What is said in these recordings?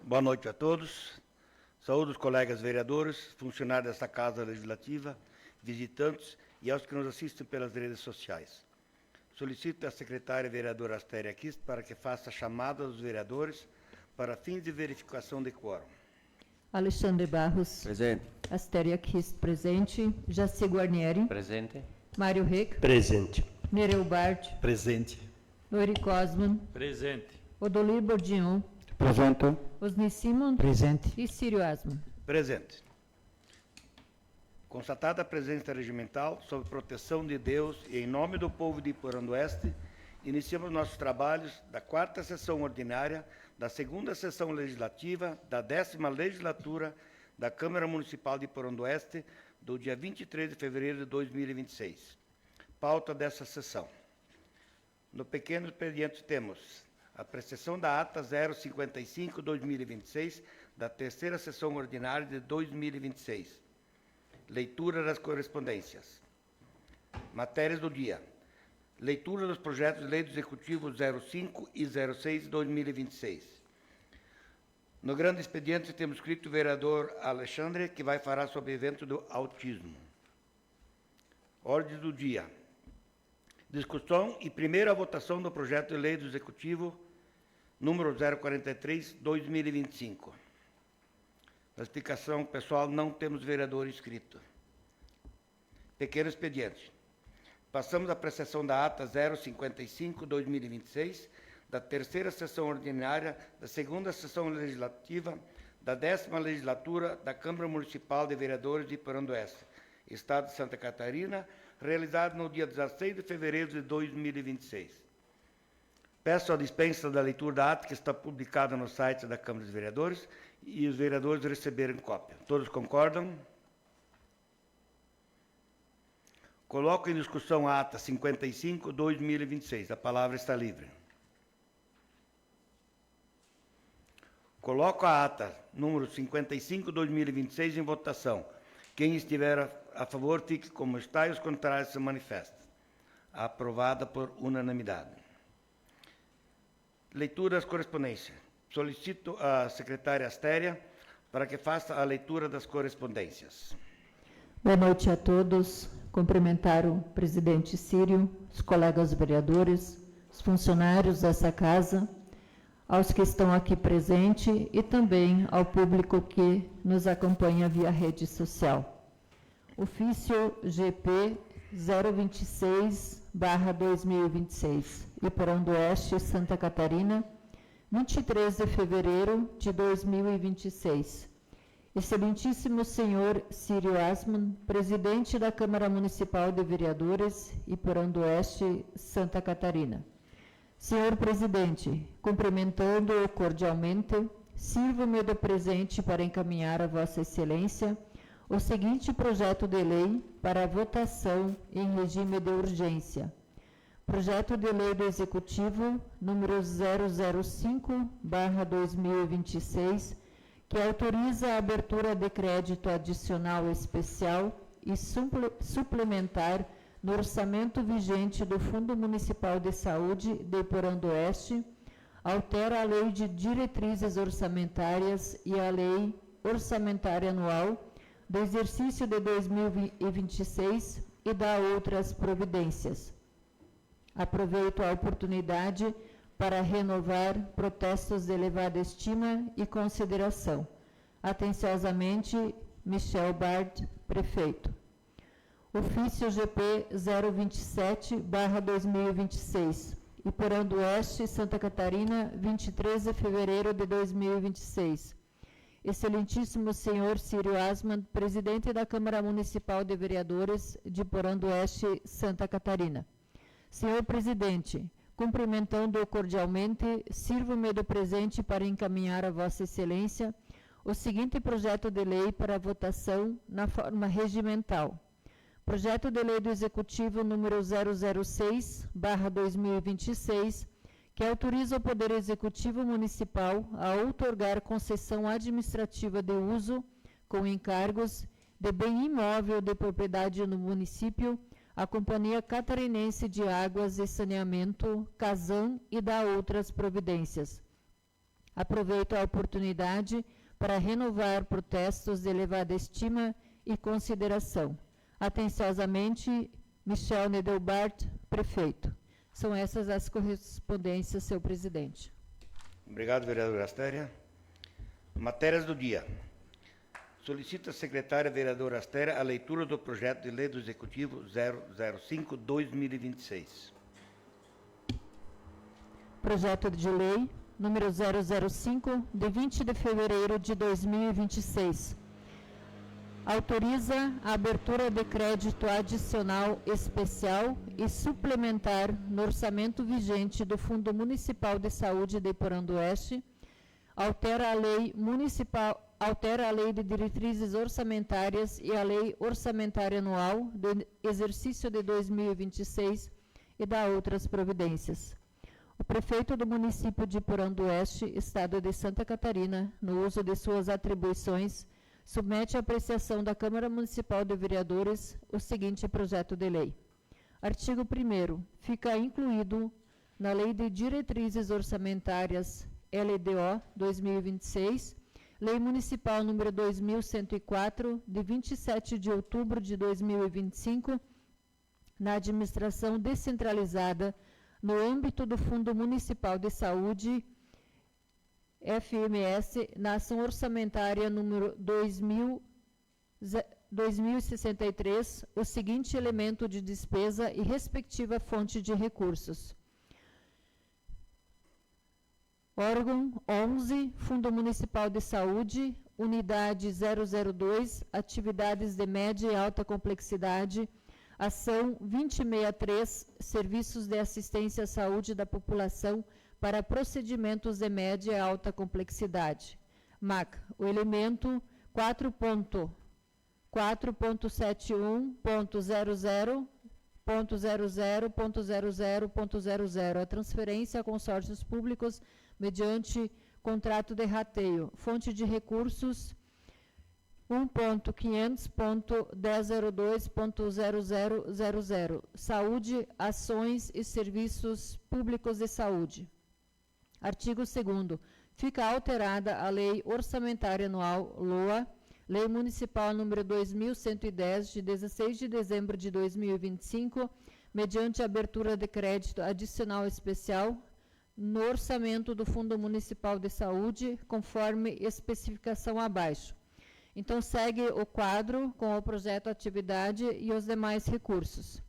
Boa noite a todos. Saúdo os colegas vereadores, funcionários desta Casa Legislativa, visitantes e aos que nos assistem pelas redes sociais. Solicito à secretária vereadora Astéria Kist para que faça a chamada dos vereadores para fins de verificação de quórum. Alexandre Barros. Presente. Astéria Kist, presente. Jaci Guarnieri. Presente. Mário Reck. Presente. Nereu Bart. Presente. Loiri Cosman. Presente. Odolir Bordion. Presente. Osni Simon. Presente. E Círio Asman. Presente. Constatada a presença regimental, sob proteção de Deus e em nome do povo de Iporã do Oeste, iniciamos nossos trabalhos da 4ª sessão ordinária, da 2ª sessão legislativa, da 10ª legislatura da Câmara Municipal de Iporã do Oeste, do dia 23 de fevereiro de 2026. Pauta dessa sessão. No pequeno expediente temos a apreciação da ata 055-2026, da 3ª sessão ordinária de 2026. Leitura das correspondências. Matérias do dia. Leitura dos projetos de lei do Executivo 05 e 06 de 2026. No grande expediente temos escrito o vereador Alexandre, que vai falar sobre o evento do autismo. Ordem do dia. Discussão e primeira votação do projeto de lei do Executivo número 043/2025. Na explicação pessoal, não temos vereador inscrito. Pequeno expediente. Passamos à apreciação da ata 055/2026, da 3ª sessão ordinária, da 2ª sessão legislativa, da 10ª legislatura da Câmara Municipal de Vereadores de Iporã do Oeste, Estado de Santa Catarina, realizado no dia 16 de fevereiro de 2026. Peço a dispensa da leitura da ata, que está publicada no site da Câmara dos Vereadores, e os vereadores receberem cópia. Todos concordam? Coloco em discussão a ata 55/2026. A palavra está livre. Coloco a ata número 55/2026 em votação. Quem estiver a favor, fique como está, e os contrários se manifestem. Aprovada por unanimidade. Leitura das correspondências. Solicito à secretária Astéria para que faça a leitura das correspondências. Boa noite a todos. Cumprimentar o presidente Círio, os colegas vereadores, os funcionários dessa casa, aos que estão aqui presentes e também ao público que nos acompanha via rede social. Ofício GP 026/2026, Iporã do Oeste, Santa Catarina, 23 de fevereiro de 2026. Excelentíssimo senhor Círio Asman, presidente da Câmara Municipal de Vereadores, Iporã do Oeste, Santa Catarina. Senhor presidente, cumprimentando-o cordialmente, sirvo-me do presente para encaminhar a Vossa Excelência o seguinte projeto de lei para votação em regime de urgência. Projeto de lei do Executivo número 005/2026, que autoriza a abertura de crédito adicional especial e suplementar no orçamento vigente do Fundo Municipal de Saúde de Iporã do Oeste, altera a Lei de Diretrizes Orçamentárias e a Lei Orçamentária Anual do exercício de 2026 e dá outras providências. Aproveito a oportunidade para renovar protestos de elevada estima e consideração. Atenciosamente, Michel Bard, prefeito. Ofício GP 027/2026, Iporã do Oeste, Santa Catarina, 23 de fevereiro de 2026. Excelentíssimo senhor Círio Asman, presidente da Câmara Municipal de Vereadores de Iporã do Oeste, Santa Catarina. Senhor presidente, cumprimentando-o cordialmente, sirvo-me do presente para encaminhar a Vossa Excelência o seguinte projeto de lei para votação na forma regimental. Projeto de lei do Executivo número 006/2026, que autoriza o Poder Executivo Municipal a outorgar concessão administrativa de uso, com encargos, de bem imóvel de propriedade no município, à Companhia Catarinense de Águas e Saneamento, Casan, e dá outras providências. Aproveito a oportunidade para renovar protestos de elevada estima e consideração. Atenciosamente, Michel Nedelbart, prefeito. São essas as correspondências, senhor presidente. Obrigado, vereadora Astéria. Matérias do dia. Solicita a secretária vereadora Astéria a leitura do projeto de lei do Executivo 005/2026. Projeto de lei número 005, de 20 de fevereiro de 2026. Autoriza a abertura de crédito adicional especial e suplementar no orçamento vigente do Fundo Municipal de Saúde de Iporã do Oeste, altera a lei de diretrizes orçamentárias e a lei orçamentária anual do exercício de 2026 e dá outras providências. O prefeito do município de Iporã do Oeste, estado de Santa Catarina, no uso de suas atribuições, submete à apreciação da Câmara Municipal de Vereadores o seguinte projeto de lei. Artigo 1º. Fica incluído na Lei de Diretrizes Orçamentárias LDO 2026, Lei Municipal número 2104, de 27 de outubro de 2025, na administração descentralizada no âmbito do Fundo Municipal de Saúde, FMS, na ação orçamentária número 2063, o seguinte elemento de despesa e respectiva fonte de recursos. Órgão 11, Fundo Municipal de Saúde, Unidade 002, Atividades de média e alta complexidade, Ação 2063, Serviços de Assistência à Saúde da População para procedimentos de média e alta complexidade. MAC, o elemento 4.4.70.00.00.00.00, a transferência a consórcios públicos mediante contrato de rateio. Fonte de recursos 1.500.1002.0000. Saúde, ações e serviços públicos de saúde. Artigo 2º. Fica alterada a Lei Orçamentária Anual, LOA, Lei Municipal número 2110, de 16 de dezembro de 2025, mediante abertura de crédito adicional especial no orçamento do Fundo Municipal de Saúde, conforme especificação abaixo. Então, segue o quadro com o projeto atividade e os demais recursos.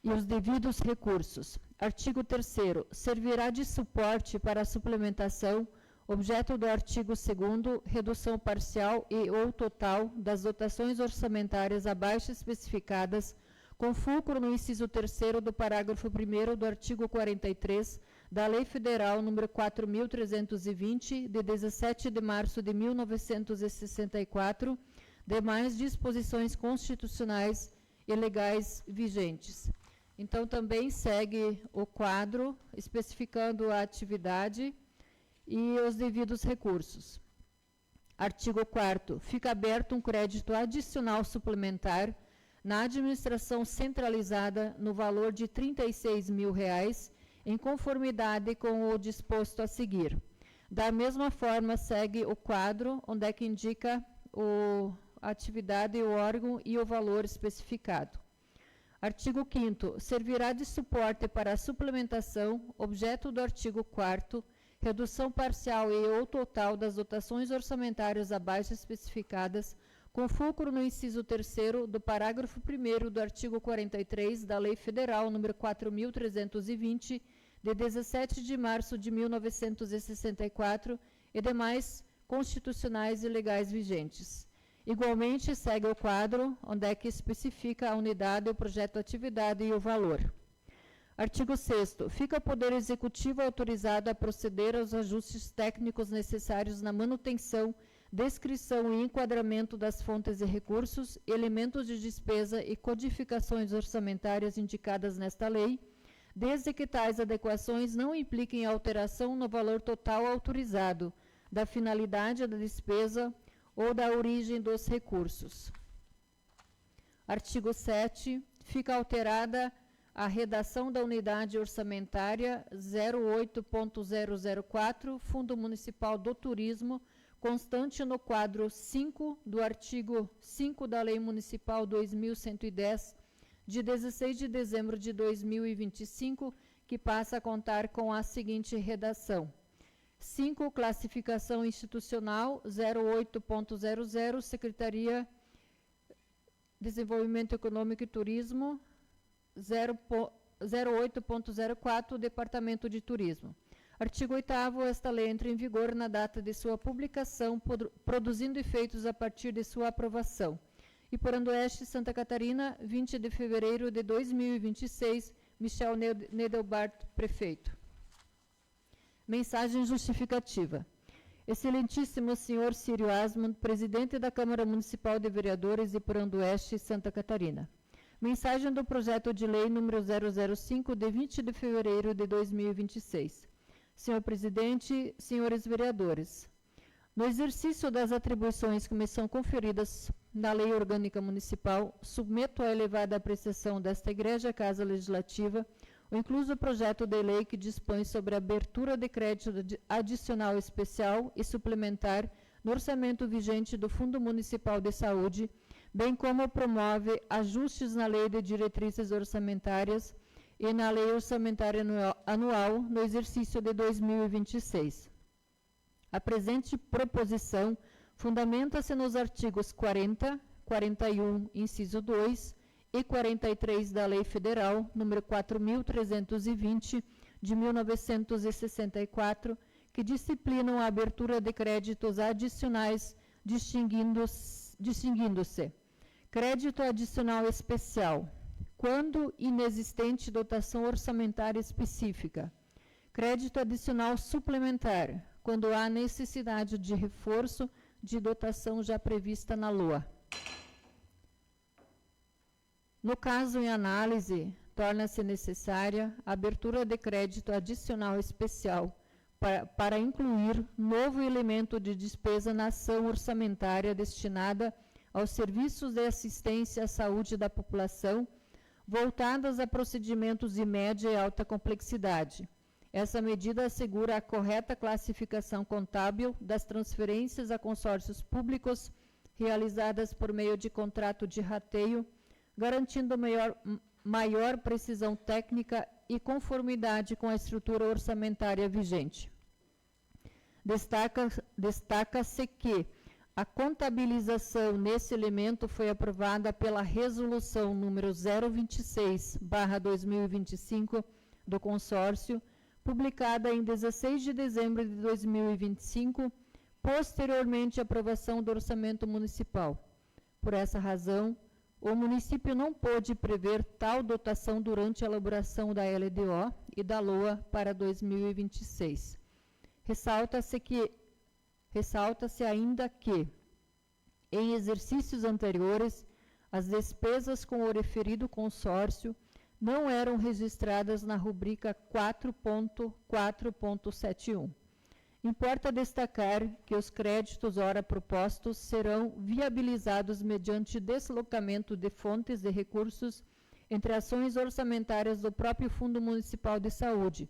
E os devidos recursos. Artigo 3º. Servirá de suporte para a suplementação, objeto do artigo 2º, redução parcial e ou total das dotações orçamentárias abaixo especificadas, com fulcro no inciso 3º do parágrafo 1º do artigo 43 da Lei Federal nº 4.320, de 17 de março de 1964, demais disposições constitucionais e legais vigentes. Então, também segue o quadro, especificando a atividade e os devidos recursos. Artigo 4º. Fica aberto um crédito adicional suplementar na administração centralizada no valor de R$ 36.000, em conformidade com o disposto a seguir. Da mesma forma, segue o quadro, onde é que indica a atividade, o órgão e o valor especificado. Artigo 5º. Servirá de suporte para a suplementação, objeto do artigo 4º, redução parcial e ou total das dotações orçamentárias abaixo especificadas, com fulcro no inciso 3º do parágrafo 1º do artigo 43 da Lei Federal nº 4.320, de 17 de março de 1964, e demais constitucionais e legais vigentes. Igualmente, segue o quadro, onde é que especifica a unidade, o projeto de atividade e o valor. Artigo 6º. Fica o Poder Executivo autorizado a proceder aos ajustes técnicos necessários na manutenção, descrição e enquadramento das fontes e recursos, elementos de despesa e codificações orçamentárias indicadas nesta lei, desde que tais adequações não impliquem alteração no valor total autorizado, da finalidade da despesa ou da origem dos recursos. Artigo 7. Fica alterada a redação da unidade orçamentária 08.004, Fundo Municipal do Turismo, constante no quadro 5 do artigo 5 da Lei Municipal 2110, de 16 de dezembro de 2025, que passa a contar com a seguinte redação. 5. Classificação institucional 08.00, Secretaria Desenvolvimento Econômico e Turismo, 08.04, Departamento de Turismo. Artigo 8º, esta lei entra em vigor na data de sua publicação, produzindo efeitos a partir de sua aprovação. E por Oeste, Santa Catarina, 20 de fevereiro de 2026, Michel Nedelbart, prefeito. Mensagem justificativa. Excelentíssimo senhor Círio Asmund, presidente da Câmara Municipal de Vereadores de Porando Oeste, Santa Catarina. Mensagem do projeto de lei número 005, de 20 de fevereiro de 2026. Senhor presidente, senhores vereadores, no exercício das atribuições que me são conferidas na Lei Orgânica Municipal, submeto à elevada apreciação desta Igreja Casa Legislativa o incluso projeto de lei que dispõe sobre a abertura de crédito adicional especial e suplementar no orçamento vigente do Fundo Municipal de Saúde, bem como promove ajustes na Lei de Diretrizes Orçamentárias e na Lei Orçamentária Anual no exercício de 2026. A presente proposição fundamenta-se nos artigos 40, 41, inciso 2 e 43 da Lei Federal número 4.320, de 1964, que disciplinam a abertura de créditos adicionais, distinguindo-se crédito adicional especial, quando inexistente dotação orçamentária específica, crédito adicional suplementar, quando há necessidade de reforço de dotação já prevista na LOA. No caso em análise, torna-se necessária a abertura de crédito adicional especial para incluir novo elemento de despesa na ação orçamentária destinada aos serviços de assistência à saúde da população, voltadas a procedimentos de média e alta complexidade. Essa medida assegura a correta classificação contábil das transferências a consórcios públicos realizadas por meio de contrato de rateio, garantindo maior precisão técnica e conformidade com a estrutura orçamentária vigente. Destaca-se que a contabilização nesse elemento foi aprovada pela Resolução número 026/2025 do consórcio, publicada em 16 de dezembro de 2025, posteriormente à aprovação do orçamento municipal. Por essa razão, o município não pôde prever tal dotação durante a elaboração da LDO e da LOA para 2026. Ressalta-se ainda que, em exercícios anteriores, as despesas com o referido consórcio não eram registradas na rubrica 4.4.71. Importa destacar que os créditos ora propostos serão viabilizados mediante deslocamento de fontes de recursos entre ações orçamentárias do próprio Fundo Municipal de Saúde,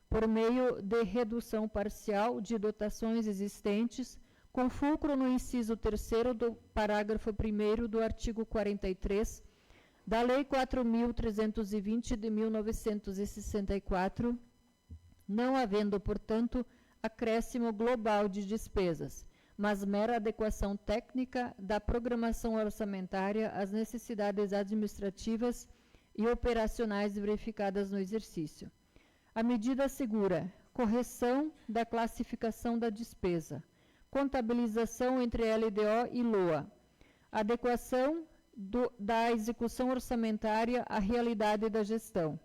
por meio de redução parcial de dotações existentes, com fulcro no inciso 3º do parágrafo 1º do artigo 43 da Lei 4.320 de 1964, não havendo, portanto, acréscimo global de despesas, mas mera adequação técnica da programação orçamentária às necessidades administrativas e operacionais verificadas no exercício. A medida assegura correção da classificação da despesa, contabilização entre LDO e LOA, adequação da execução orçamentária à realidade da gestão,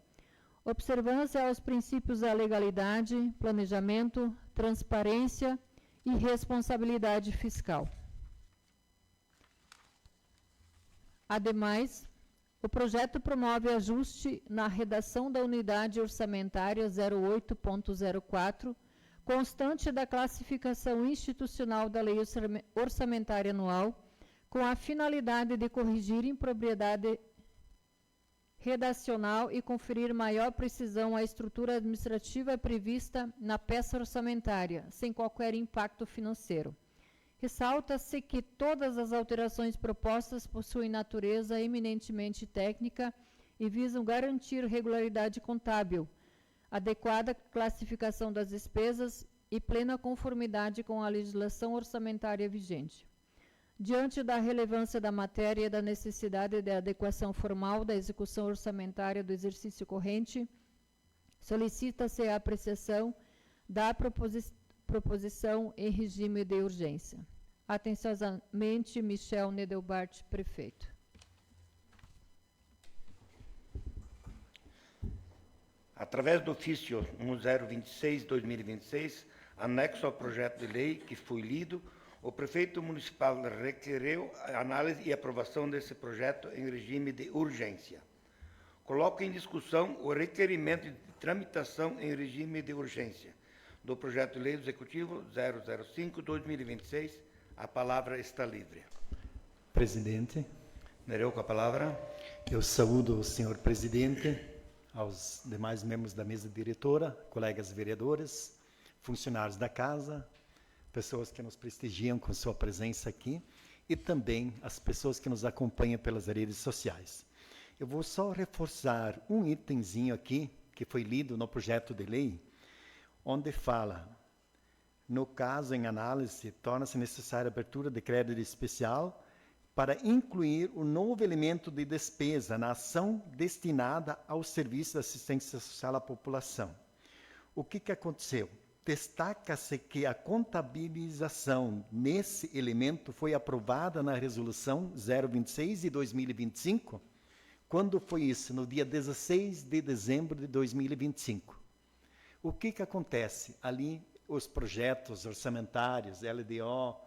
observância aos princípios da legalidade, planejamento, transparência e responsabilidade fiscal. Ademais, o projeto promove ajuste na redação da unidade orçamentária 08.04, constante da classificação institucional da Lei Orçamentária Anual, com a finalidade de corrigir impropriedade redacional e conferir maior precisão à estrutura administrativa prevista na peça orçamentária, sem qualquer impacto financeiro. Ressalta-se que todas as alterações propostas possuem natureza eminentemente técnica e visam garantir regularidade contábil, adequada classificação das despesas e plena conformidade com a legislação orçamentária vigente. Diante da relevância da matéria e da necessidade de adequação formal da execução orçamentária do exercício corrente, solicita-se a apreciação da proposição em regime de urgência. Atenciosamente, Michel Nedelbart, prefeito. Através do ofício 1026/2026, anexo ao projeto de lei que foi lido, o prefeito municipal requereu a análise e aprovação desse projeto em regime de urgência. Coloco em discussão o requerimento de tramitação em regime de urgência do projeto de lei do Executivo 005/2026. A palavra está livre. Presidente, Nereu com a palavra. eu saúdo o senhor presidente, aos demais membros da mesa diretora, colegas vereadores, funcionários da casa, pessoas que nos prestigiam com sua presença aqui e também as pessoas que nos acompanham pelas redes sociais. Eu vou só reforçar um itemzinho aqui, que foi lido no projeto de lei, onde fala, no caso em análise, torna-se necessária a abertura de crédito especial para incluir o novo elemento de despesa na ação destinada ao serviço de assistência social à população. O que aconteceu? Destaca-se que a contabilização nesse elemento foi aprovada na Resolução 026 de 2025. Quando foi isso? No dia 16 de dezembro de 2025. O que acontece? Ali, os projetos orçamentários, LDO,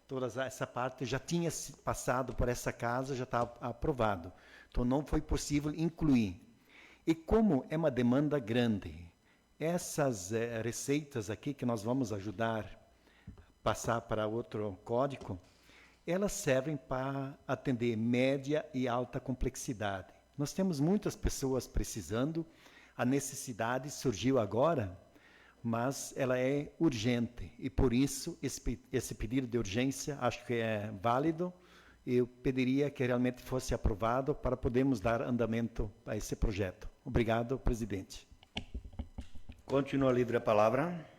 toda essa parte já tinha passado por essa casa, já estava aprovado. Então, não foi possível incluir. E como é uma demanda grande, essas receitas aqui que nós vamos ajudar a passar para outro código, elas servem para atender média e alta complexidade. Nós temos muitas pessoas precisando, a necessidade surgiu agora, mas ela é urgente e, por isso, esse pedido de urgência acho que é válido. Eu pediria que realmente fosse aprovado para podermos dar andamento a esse projeto. Obrigado, presidente. Continua livre a palavra.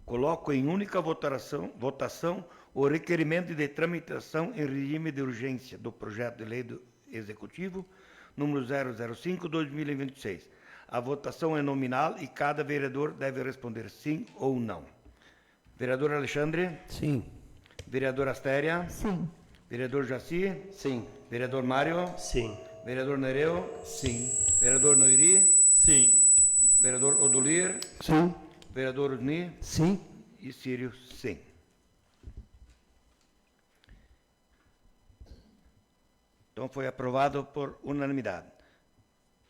Coloco em única votação o requerimento de tramitação em regime de urgência do projeto de lei do Executivo, número 005/2026. A votação é nominal e cada vereador deve responder sim ou não. Vereador Alexandre? Sim. Vereador Astéria? Sim. Vereador Jaci? Sim. Vereador Mário? Sim. Vereador Nereu? Sim. Vereador Noiri? Sim. Vereador Odolir? Sim. Vereador Usni? Sim. E Círio, sim. Então, foi aprovado por unanimidade.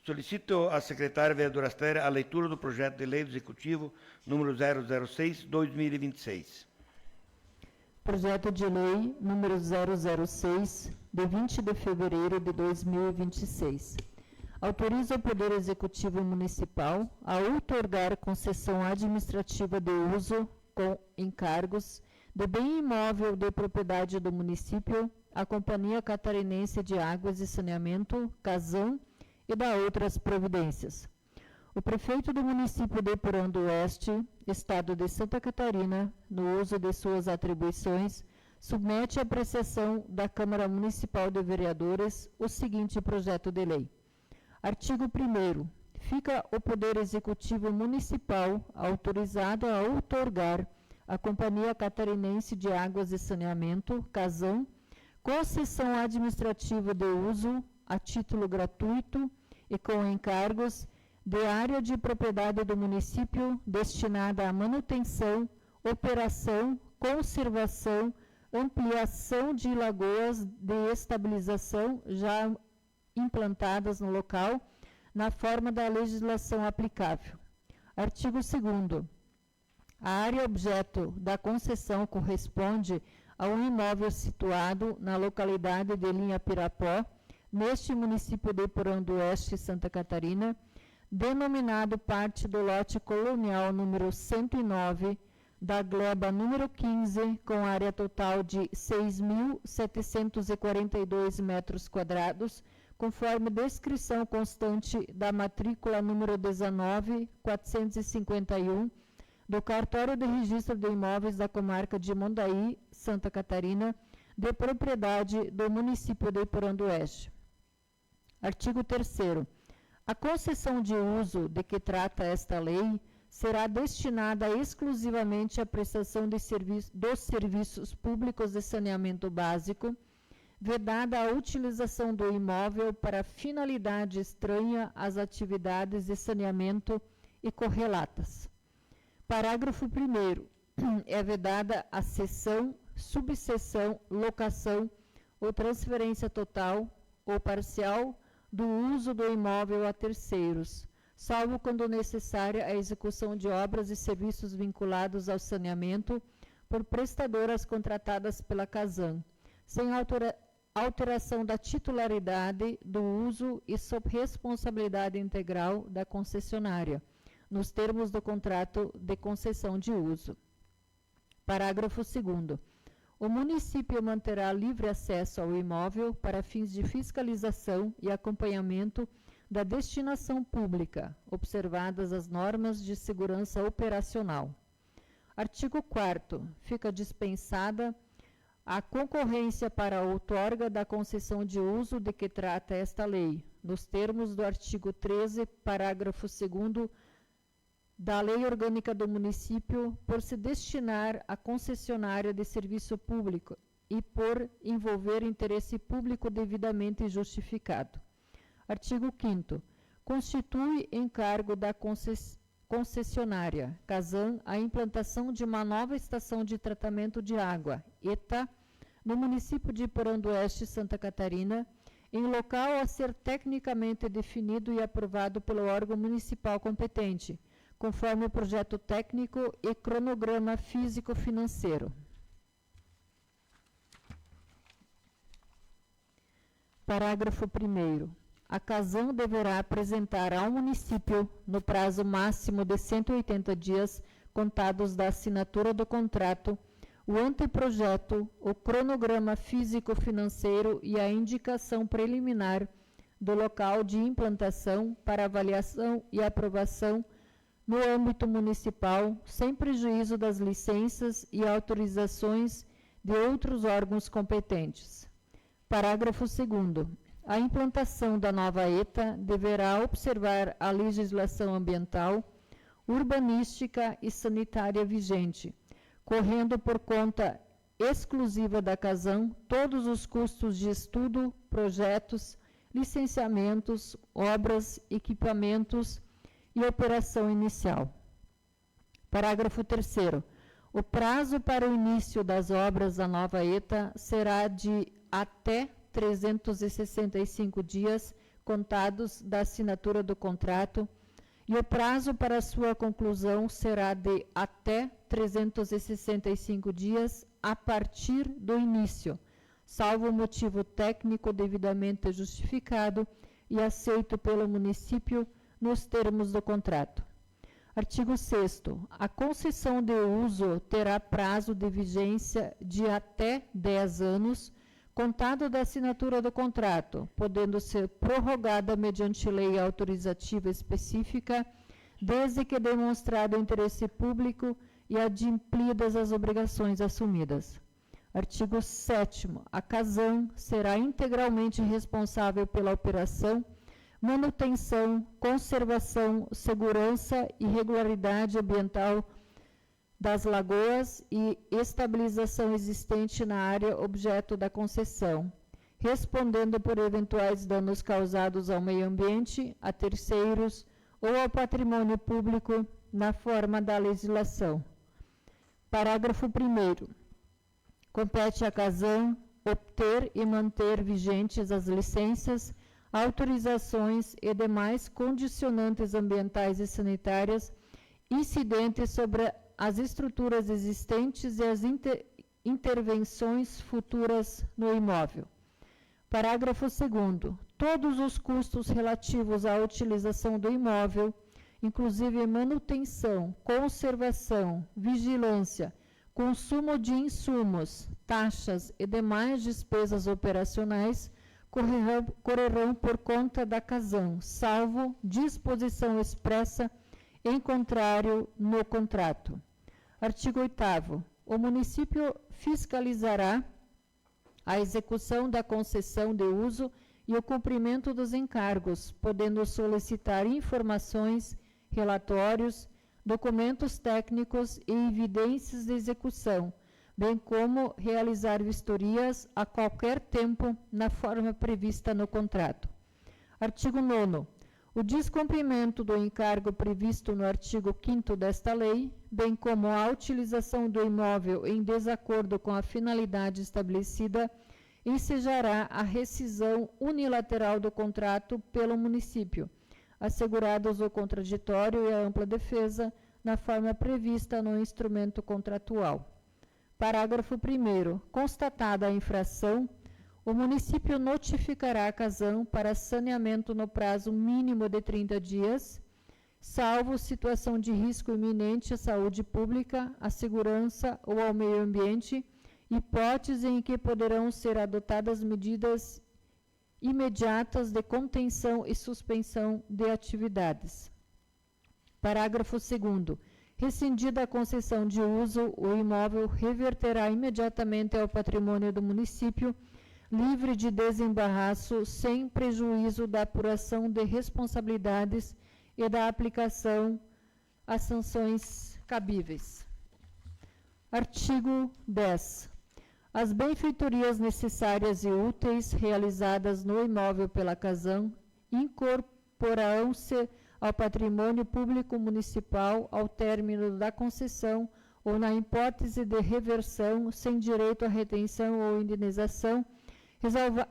Solicito à secretária vereadora Astéria a leitura do projeto de lei do Executivo número 006/2026. Projeto de lei número 006, de 20 de fevereiro de 2026. Autoriza o Poder Executivo Municipal a outorgar concessão administrativa de uso com encargos de bem imóvel de propriedade do município à Companhia Catarinense de Águas e Saneamento, Casam, e da outras providências. O prefeito do município de Porão do Oeste, Estado de Santa Catarina, no uso de suas atribuições, submete à apreciação da Câmara Municipal de Vereadores o seguinte projeto de lei. Artigo 1º. Fica o Poder Executivo Municipal autorizado a outorgar à Companhia Catarinense de Águas e Saneamento, Casam, concessão administrativa de uso a título gratuito e com encargos de área de propriedade do município destinada à manutenção, operação, conservação, ampliação de lagoas de estabilização já implantadas no local, na forma da legislação aplicável. Artigo 2º. A área objeto da concessão corresponde a um imóvel situado na localidade de Linha Pirapó, neste município de Porão do Oeste, Santa Catarina, denominado parte do lote colonial número 109, da gleba número 15, com área total de 6.742 metros quadrados, conforme descrição constante da matrícula número 19.451, do Cartório de Registro de Imóveis da Comarca de Mondaí, Santa Catarina, de propriedade do município de Porão do Oeste. Artigo 3º. A concessão de uso de que trata esta lei será destinada exclusivamente à prestação de dos serviços públicos de saneamento básico, vedada a utilização do imóvel para finalidade estranha às atividades de saneamento e correlatas. Parágrafo 1º. É vedada a cessão, subcessão, locação ou transferência total ou parcial do uso do imóvel a terceiros, salvo quando necessária a execução de obras e serviços vinculados ao saneamento por prestadoras contratadas pela Casan, sem alteração da titularidade, do uso e sob responsabilidade integral da concessionária, nos termos do contrato de concessão de uso. Parágrafo 2º. O município manterá livre acesso ao imóvel para fins de fiscalização e acompanhamento da destinação pública, observadas as normas de segurança operacional. Artigo 4º. Fica dispensada a concorrência para a outorga da concessão de uso de que trata esta lei, nos termos do artigo 13, parágrafo 2º da Lei Orgânica do Município, por se destinar à concessionária de serviço público e por envolver interesse público devidamente justificado. Artigo 5º. Constitui encargo da concessionária Casan a implantação de uma nova estação de tratamento de água, ETA, no município de Porão do Oeste, Santa Catarina, em local a ser tecnicamente definido e aprovado pelo órgão municipal competente, conforme o projeto técnico e cronograma físico-financeiro. Parágrafo 1º. A Casan deverá apresentar ao município, no prazo máximo de 180 dias, contados da assinatura do contrato, o anteprojeto, o cronograma físico-financeiro e a indicação preliminar do local de implantação para avaliação e aprovação no âmbito municipal, sem prejuízo das licenças e autorizações de outros órgãos competentes. Parágrafo 2º. A implantação da nova ETA deverá observar a legislação ambiental, urbanística e sanitária vigente, correndo por conta exclusiva da Casan todos os custos de estudo, projetos, licenciamentos, obras, equipamentos e operação inicial. Parágrafo 3º. O prazo para o início das obras da nova ETA será de até 365 dias contados da assinatura do contrato e o prazo para sua conclusão será de até 365 dias a partir do início, salvo motivo técnico devidamente justificado e aceito pelo município nos termos do contrato. Artigo 6º. A concessão de uso terá prazo de vigência de até 10 anos, contado da assinatura do contrato, podendo ser prorrogada mediante lei autorizativa específica, desde que demonstrado interesse público e adimplidas as obrigações assumidas. Artigo 7º. A Casan será integralmente responsável pela operação, manutenção, conservação, segurança e regularidade ambiental das lagoas e estabilização existente na área objeto da concessão, respondendo por eventuais danos causados ao meio ambiente, a terceiros ou ao patrimônio público na forma da legislação. Parágrafo 1º. Compete à Casan obter e manter vigentes as licenças, autorizações e demais condicionantes ambientais e sanitárias incidentes sobre as estruturas existentes intervenções futuras no imóvel. Parágrafo 2º. Todos os custos relativos à utilização do imóvel, inclusive manutenção, conservação, vigilância, consumo de insumos, taxas e demais despesas operacionais, correrão por conta da Casam, salvo disposição expressa em contrário no contrato. Artigo 8º. O município fiscalizará a execução da concessão de uso e o cumprimento dos encargos, podendo solicitar informações, relatórios, documentos técnicos e evidências de execução, bem como realizar vistorias a qualquer tempo na forma prevista no contrato. Artigo 9º. O descumprimento do encargo previsto no artigo 5º desta lei, bem como a utilização do imóvel em desacordo com a finalidade estabelecida, ensejará a rescisão unilateral do contrato pelo município, assegurados o contraditório e a ampla defesa, na forma prevista no instrumento contratual. Parágrafo 1º. Constatada a infração, o município notificará a Casam para saneamento no prazo mínimo de 30 dias, salvo situação de risco iminente à saúde pública, à segurança ou ao meio ambiente, hipótese em que poderão ser adotadas medidas imediatas de contenção e suspensão de atividades. Parágrafo 2º. Rescindida a concessão de uso, o imóvel reverterá imediatamente ao patrimônio do município, livre de desembaraço, sem prejuízo da apuração de responsabilidades e da aplicação às sanções cabíveis. Artigo 10. As benfeitorias necessárias e úteis realizadas no imóvel pela Casam incorporarão-se ao patrimônio público municipal ao término da concessão ou na hipótese de reversão sem direito à retenção ou indenização,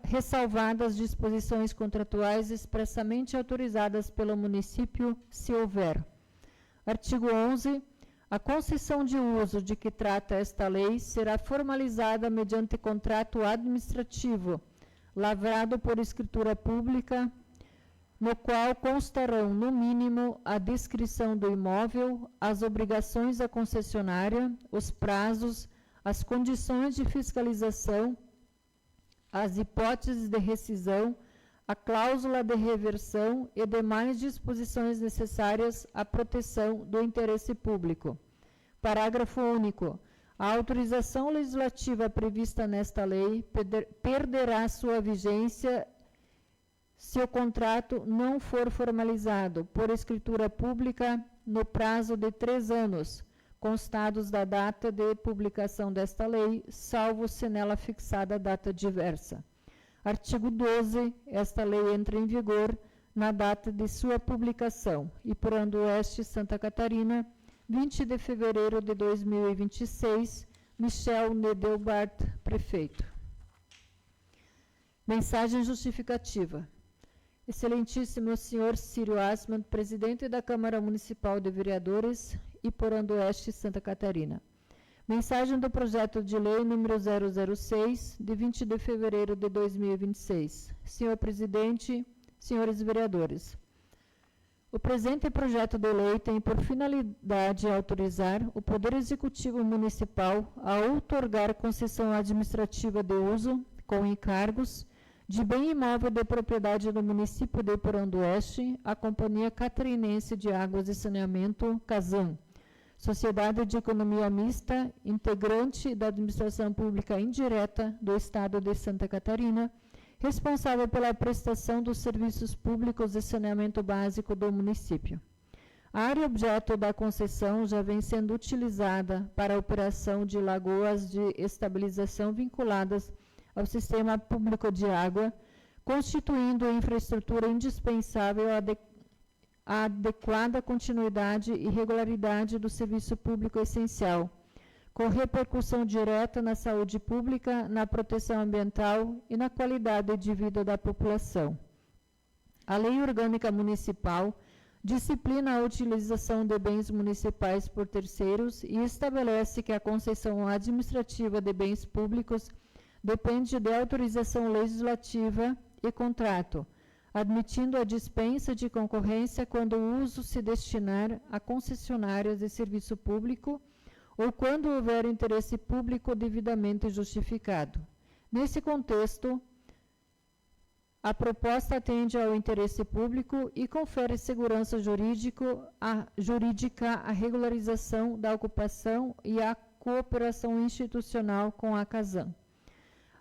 ressalvadas disposições contratuais expressamente autorizadas pelo município, se houver. Artigo 11. A concessão de uso de que trata esta lei será formalizada mediante contrato administrativo, lavrado por escritura pública, no qual constarão, no mínimo, a descrição do imóvel, as obrigações da concessionária, os prazos, as condições de fiscalização, as hipóteses de rescisão, a cláusula de reversão e demais disposições necessárias à proteção do interesse público. Parágrafo único. A autorização legislativa prevista nesta lei perderá sua vigência se o contrato não for formalizado por escritura pública no prazo de 3 anos, constados da data de publicação desta lei, salvo se nela fixada data diversa. Artigo 12. Esta lei entra em vigor na data de sua publicação. Iporã do Oeste, Santa Catarina, 20 de fevereiro de 2026. Michel Nedelbart, prefeito. Mensagem justificativa. Excelentíssimo senhor Círio Assmann, presidente da Câmara Municipal de Vereadores, Iporã do Oeste, Santa Catarina. Mensagem do projeto de lei número 006, de 20 de fevereiro de 2026. Senhor presidente, senhores vereadores, o presente projeto de lei tem por finalidade autorizar o Poder Executivo Municipal a outorgar concessão administrativa de uso, com encargos, de bem imóvel de propriedade do município de Iporã do Oeste, à Companhia Catarinense de Águas e Saneamento, Casam, Sociedade de Economia Mista, integrante da Administração Pública Indireta do Estado de Santa Catarina, responsável pela prestação dos serviços públicos de saneamento básico do município. A área objeto da concessão já vem sendo utilizada para a operação de lagoas de estabilização vinculadas ao sistema público de água, constituindo a infraestrutura indispensável à adequada continuidade e regularidade do serviço público essencial, com repercussão direta na saúde pública, na proteção ambiental e na qualidade de vida da população. A Lei Orgânica Municipal disciplina a utilização de bens municipais por terceiros e estabelece que a concessão administrativa de bens públicos depende de autorização legislativa e contrato, admitindo a dispensa de concorrência quando o uso se destinar a concessionárias de serviço público ou quando houver interesse público devidamente justificado. Nesse contexto, a proposta atende ao interesse público e confere segurança jurídica à regularização da ocupação e à cooperação institucional com a Casan.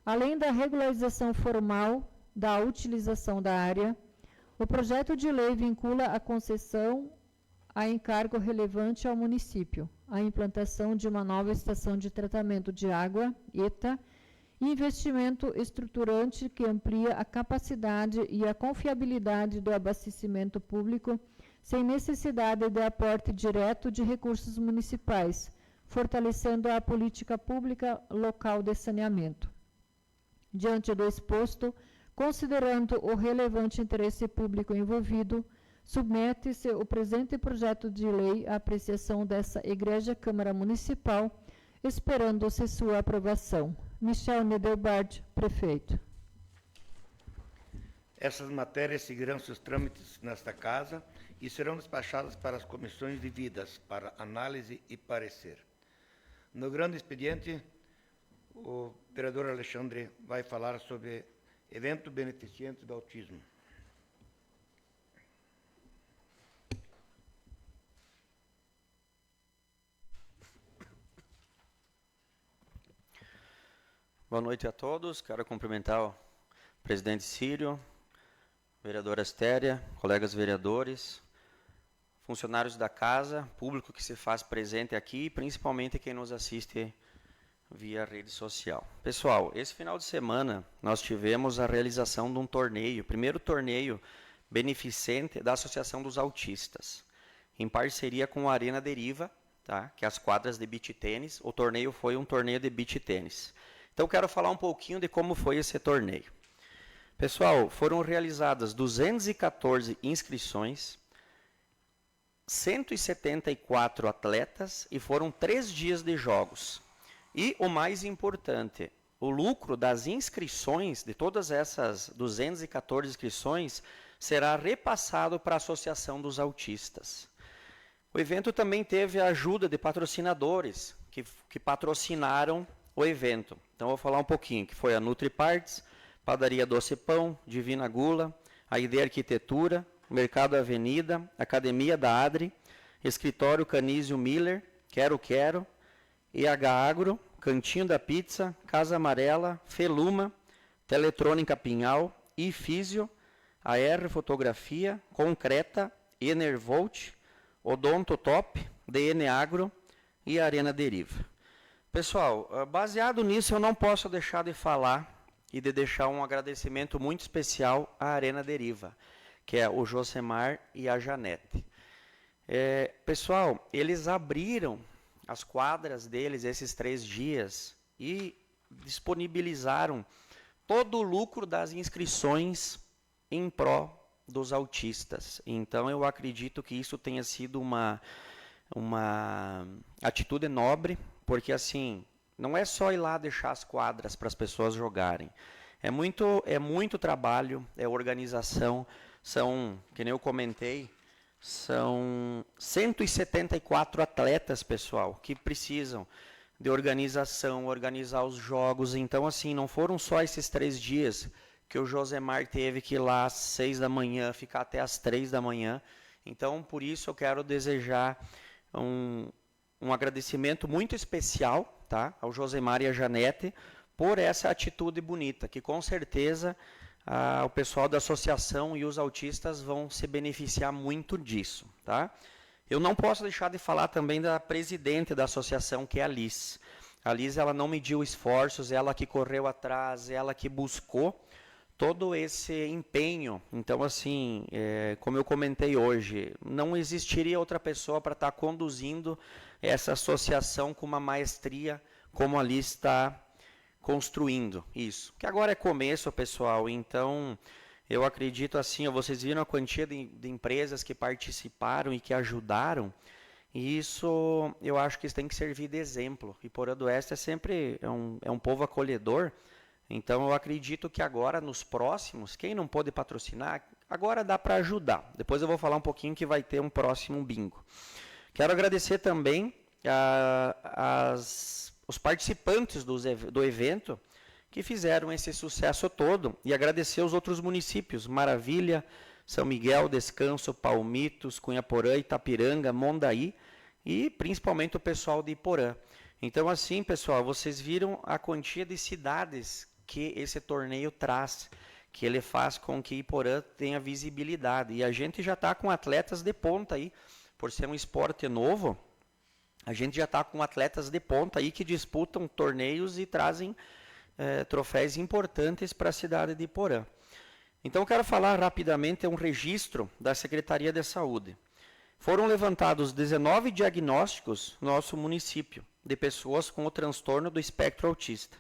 Além da regularização formal da utilização da área, o projeto de lei vincula a concessão a encargo relevante ao município, a implantação de uma nova estação de tratamento de água, ETA, investimento estruturante que amplia a capacidade e a confiabilidade do abastecimento público sem necessidade de aporte direto de recursos municipais, fortalecendo a política pública local de saneamento. Diante do exposto, considerando o relevante interesse público envolvido, submete-se o presente projeto de lei à apreciação dessa Egrégia Câmara Municipal, esperando-se sua aprovação. Michel Nedelbard, prefeito. Essas matérias seguirão seus trâmites nesta Casa e serão despachadas para as comissões devidas para análise e parecer. No grande expediente, o vereador Alexandre vai falar sobre evento beneficente do autismo. Boa noite a todos. Quero cumprimentar o presidente Círio, vereadora Astéria, colegas vereadores, funcionários da casa, público que se faz presente aqui e principalmente quem nos assiste via rede social. Pessoal, esse final de semana nós tivemos a realização de um torneio, primeiro torneio beneficente da Associação dos Autistas, em parceria com a Arena Deriva, tá? Que é as quadras de beach tênis. O torneio foi um torneio de beach tênis. Então, quero falar um pouquinho de como foi esse torneio. Pessoal, foram realizadas 214 inscrições, 174 atletas e foram 3 dias de jogos. E o mais importante, o lucro das inscrições, de todas essas 214 inscrições, será repassado para a Associação dos Autistas. O evento também teve a ajuda de patrocinadores que patrocinaram o evento. Então, eu vou falar um pouquinho, que foi a NutriParts, Padaria Doce Pão, Divina Gula, a ID Arquitetura, Mercado Avenida, Academia da Adri, Escritório Canísio Miller, Quero, EH Agro, Cantinho da Pizza, Casa Amarela, Feluma, Teletrônica Pinhal, iFísio, AR Fotografia, Concreta, Enervolt, Odonto Top, DN Agro e Arena Deriva. Pessoal, baseado nisso, eu não posso deixar de falar e de deixar um agradecimento muito especial à Arena Deriva, que é o Josemar e a Janete. Pessoal, eles abriram as quadras deles esses 3 dias e disponibilizaram todo o lucro das inscrições em pró dos autistas. Então, eu acredito que isso tenha sido uma atitude nobre, porque assim, não é só ir lá deixar as quadras para as pessoas jogarem. É muito trabalho, é organização, que nem eu comentei, são 174 atletas, pessoal, que precisam de organização, organizar os jogos. Então, assim, não foram só esses 3 dias que o Josemar teve que ir lá às 6 da manhã, ficar até às 3 da manhã. Então, por isso, eu quero desejar um agradecimento muito especial, tá, ao Josemar e à Janete por essa atitude bonita, que com certeza o pessoal da associação e os autistas vão se beneficiar muito disso. Tá? Eu não posso deixar de falar também da presidente da associação, que é a Liz. A Liz, ela não mediu esforços, ela que correu atrás, ela que buscou todo esse empenho. Então, assim, como eu comentei hoje, não existiria outra pessoa para estar conduzindo essa associação com uma maestria como a Liz está construindo isso. Que agora é começo, pessoal, então Eu acredito assim, ó, vocês viram a quantia de empresas que participaram e que ajudaram, e isso eu acho que isso tem que servir de exemplo. Iporã do Oeste é um povo acolhedor, então eu acredito que agora, nos próximos, quem não pôde patrocinar, agora dá para ajudar. Depois eu vou falar um pouquinho que vai ter um próximo bingo. Quero agradecer também os participantes do evento, que fizeram esse sucesso todo, e agradecer os outros municípios, Maravilha, São Miguel, Descanso, Palmitos, Cunhaporã, Itapiranga, Mondaí, e principalmente o pessoal de Iporã. Então, assim, pessoal, vocês viram a quantia de cidades que esse torneio traz, que ele faz com que Iporã tenha visibilidade, e a gente já está com atletas de ponta aí, por ser um esporte novo, a gente já está com atletas de ponta aí que disputam torneios e trazem troféus importantes para a cidade de Iporã. Então, eu quero falar rapidamente um registro da Secretaria de Saúde. Foram levantados 19 diagnósticos no nosso município de pessoas com o transtorno do espectro autista.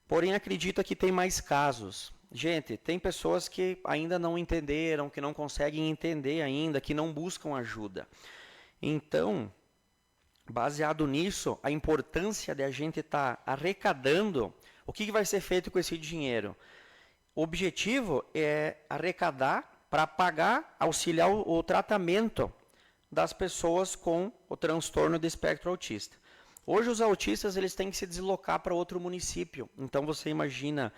Porém, acredito que tem mais casos. Gente, tem pessoas que ainda não entenderam, que não conseguem entender ainda, que não buscam ajuda. Então, baseado nisso, a importância de a gente estar arrecadando. O que vai ser feito com esse dinheiro? O objetivo é arrecadar para pagar, auxiliar o tratamento das pessoas com o transtorno do espectro autista. Hoje os autistas eles têm que se deslocar para outro município. Então você imagina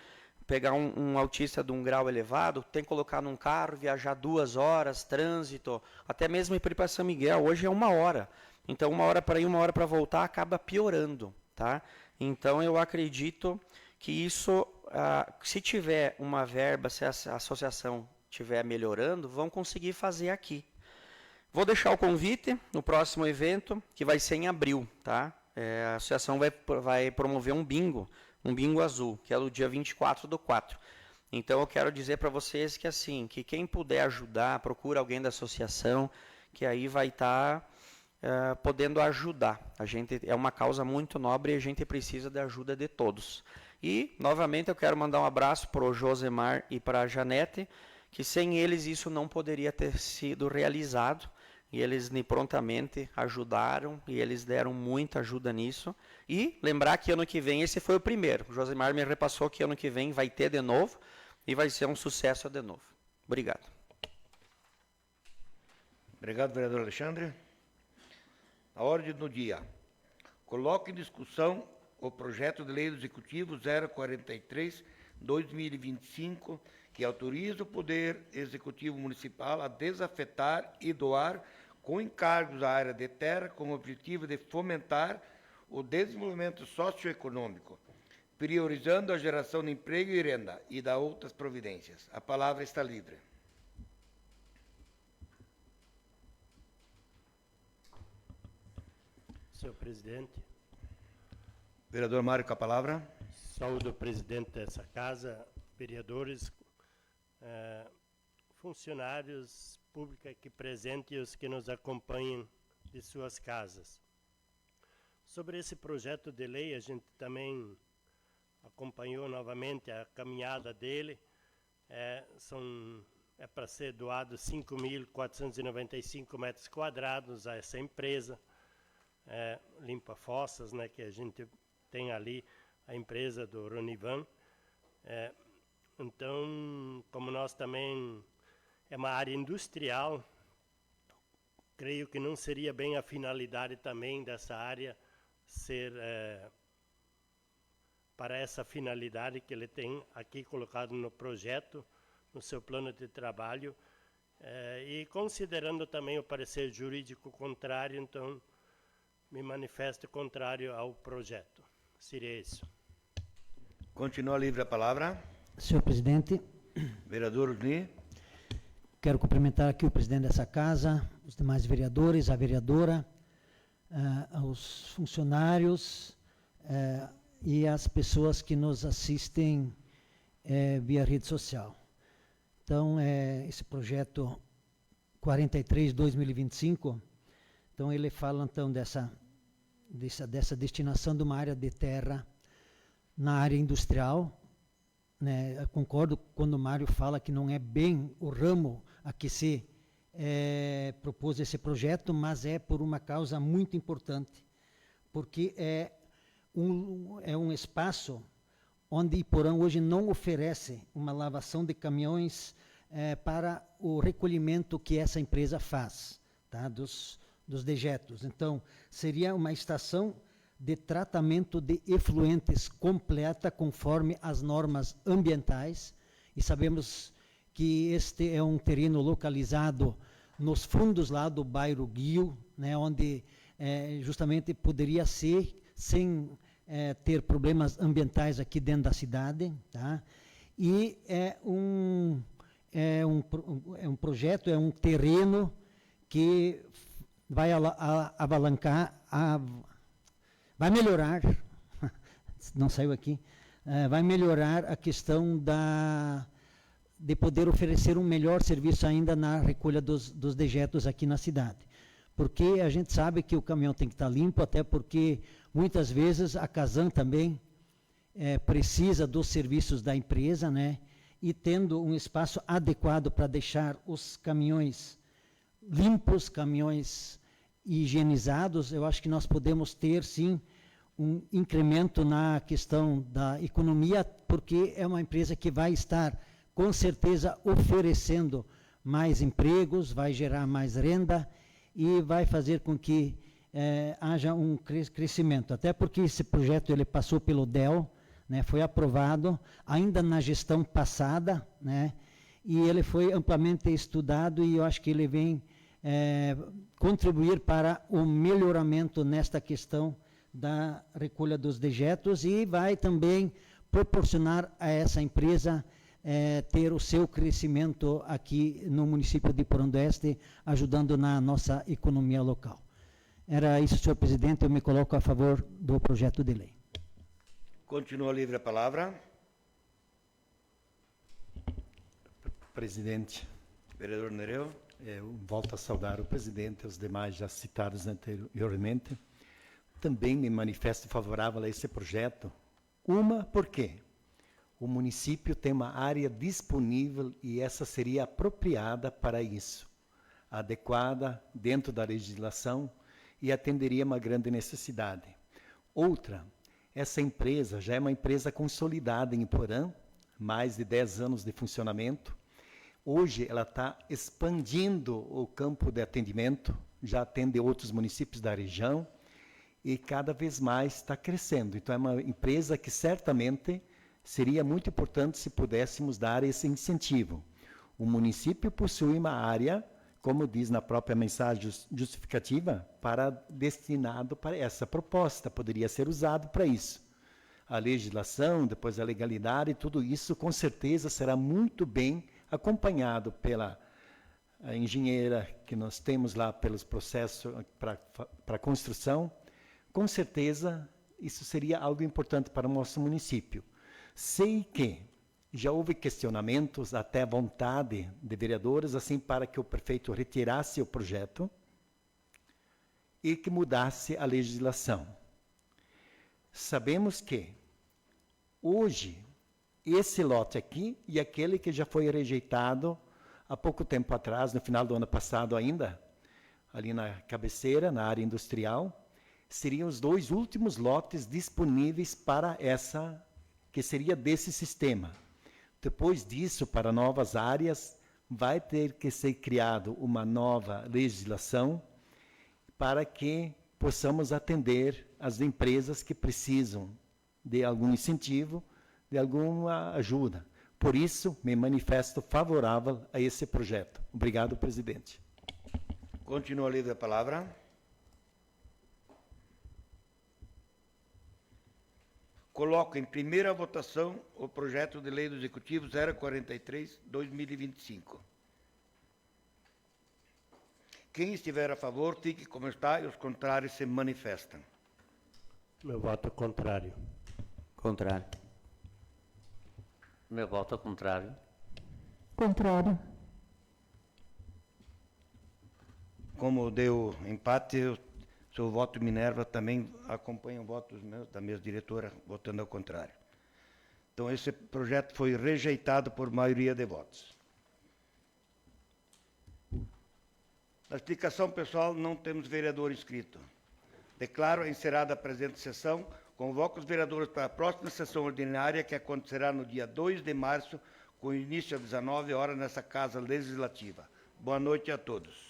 pegar um autista de um grau elevado, tem que colocar num carro, viajar 2 horas, trânsito, até mesmo ir para São Miguel, hoje é 1 hora. Então 1 hora para ir, 1 hora para voltar, acaba piorando, tá? Então eu acredito que isso, se tiver uma verba, se a associação estiver melhorando, vão conseguir fazer aqui. Vou deixar o convite no próximo evento, que vai ser em abril, tá? A associação vai promover um bingo azul, que é no dia 24/4. Então eu quero dizer para vocês que assim, que quem puder ajudar, procura alguém da associação, que aí vai estar podendo ajudar. A gente é uma causa muito nobre e a gente precisa da ajuda de todos. E, novamente, eu quero mandar um abraço para o Josemar e para a Janete, que sem eles isso não poderia ter sido realizado. E eles prontamente ajudaram e eles deram muita ajuda nisso. E lembrar que ano que vem esse foi o primeiro. O Josemar me repassou que ano que vem vai ter de novo e vai ser um sucesso de novo. Obrigado. Obrigado, vereador Alexandre. A ordem do dia. Coloque em discussão o projeto de lei do Executivo 043/2025, que autoriza o Poder Executivo Municipal a desafetar e doar com encargos à área de terra com o objetivo de fomentar o desenvolvimento socioeconômico, priorizando a geração de emprego e renda e da outras providências. A palavra está livre. Senhor presidente, Vereador Mário, com a palavra. saúdo o presidente dessa casa, vereadores, funcionários públicos aqui presentes e os que nos acompanham de suas casas. Sobre esse projeto de lei, a gente também acompanhou novamente a caminhada dele. É para ser doado 5.495 metros quadrados a essa empresa, Limpa Fossas, né, que a gente tem ali, a empresa do Ronivan. Então, como nós também é uma área industrial, creio que não seria bem a finalidade também dessa área ser para essa finalidade que ele tem aqui colocado no projeto, no seu plano de trabalho, e considerando também o parecer jurídico contrário, então me manifesto contrário ao projeto. Seria isso. Continua livre a palavra. Senhor presidente, Vereador Osni. quero cumprimentar aqui o presidente dessa casa, os demais vereadores, a vereadora, os funcionários e as pessoas que nos assistem via rede social. Então, esse projeto 43/2025, então ele fala então dessa destinação de uma área de terra na área industrial, né, eu concordo quando o Mário fala que não é bem o ramo a que se propôs esse projeto, mas é por uma causa muito importante, porque é um espaço onde Iporã hoje não oferece uma lavação de caminhões para o recolhimento que essa empresa faz, tá, dos dejetos. Então, seria uma estação de tratamento de efluentes completa conforme as normas ambientais, e sabemos que este é um terreno localizado nos fundos lá do bairro Guio, né, onde justamente poderia ser sem ter problemas ambientais aqui dentro da cidade, tá? E é um projeto, é um terreno que vai alavancar, vai melhorar, não saiu aqui, vai melhorar a questão de poder oferecer um melhor serviço ainda na recolha dos dejetos aqui na cidade. Porque a gente sabe que o caminhão tem que estar limpo, até porque muitas vezes a Casan também precisa dos serviços da empresa, né? E tendo um espaço adequado para deixar os caminhões limpos, caminhões higienizados, eu acho que nós podemos ter, sim, um incremento na questão da economia, porque é uma empresa que vai estar, com certeza, oferecendo mais empregos, vai gerar mais renda e vai fazer com que haja um crescimento. Até porque esse projeto ele passou pelo DEL, né, foi aprovado ainda na gestão passada, né, e ele foi amplamente estudado, e eu acho que ele vem contribuir para o melhoramento nesta questão da recolha dos dejetos, e vai também proporcionar a essa empresa ter o seu crescimento aqui no município de Iporã do Oeste, ajudando na nossa economia local. Era isso, senhor presidente, eu me coloco a favor do projeto de lei. Continua livre a palavra. Presidente, Vereador Nereu. eu volto a saudar o presidente e os demais já citados anteriormente. Também me manifesto favorável a esse projeto. Por quê? O município tem uma área disponível e essa seria apropriada para isso, adequada dentro da legislação e atenderia uma grande necessidade. Outra, essa empresa já é uma empresa consolidada em Iporã, mais de 10 anos de funcionamento. Hoje ela está expandindo o campo de atendimento, já atende outros municípios da região e cada vez mais está crescendo. Então é uma empresa que certamente seria muito importante se pudéssemos dar esse incentivo. O município possui uma área, como diz na própria mensagem justificativa, destinado para essa proposta, poderia ser usado para isso. A legislação, depois a legalidade, tudo isso com certeza será muito bem acompanhado pela engenheira que nós temos lá pelos processos para construção. Com certeza isso seria algo importante para o nosso município. Sei que já houve questionamentos, até vontade de vereadores, assim, para que o prefeito retirasse o projeto e que mudasse a legislação. Sabemos que, hoje, esse lote aqui e aquele que já foi rejeitado há pouco tempo atrás, no final do ano passado ainda, ali na cabeceira, na área industrial, seriam os 2 últimos lotes disponíveis para essa, que seria desse sistema. Depois disso, para novas áreas, vai ter que ser criado uma nova legislação para que possamos atender as empresas que precisam de algum incentivo, de alguma ajuda. Por isso, me manifesto favorável a esse projeto. Obrigado, presidente. Continua livre a palavra. Coloco em primeira votação o projeto de lei do Executivo 043/2025. Quem estiver a favor, fique como está, e os contrários se manifestam. Meu voto é contrário. Contrário. Meu voto é contrário. Contrário. Como deu empate, o seu voto Minerva também acompanha o voto da minha diretora, votando ao contrário. Então, esse projeto foi rejeitado por maioria de votos. Na explicação pessoal, não temos vereador inscrito. Declaro encerrada a presente sessão. Convoco os vereadores para a próxima sessão ordinária, que acontecerá no dia 2 de março, com início às 19 horas, nessa Casa Legislativa. Boa noite a todos.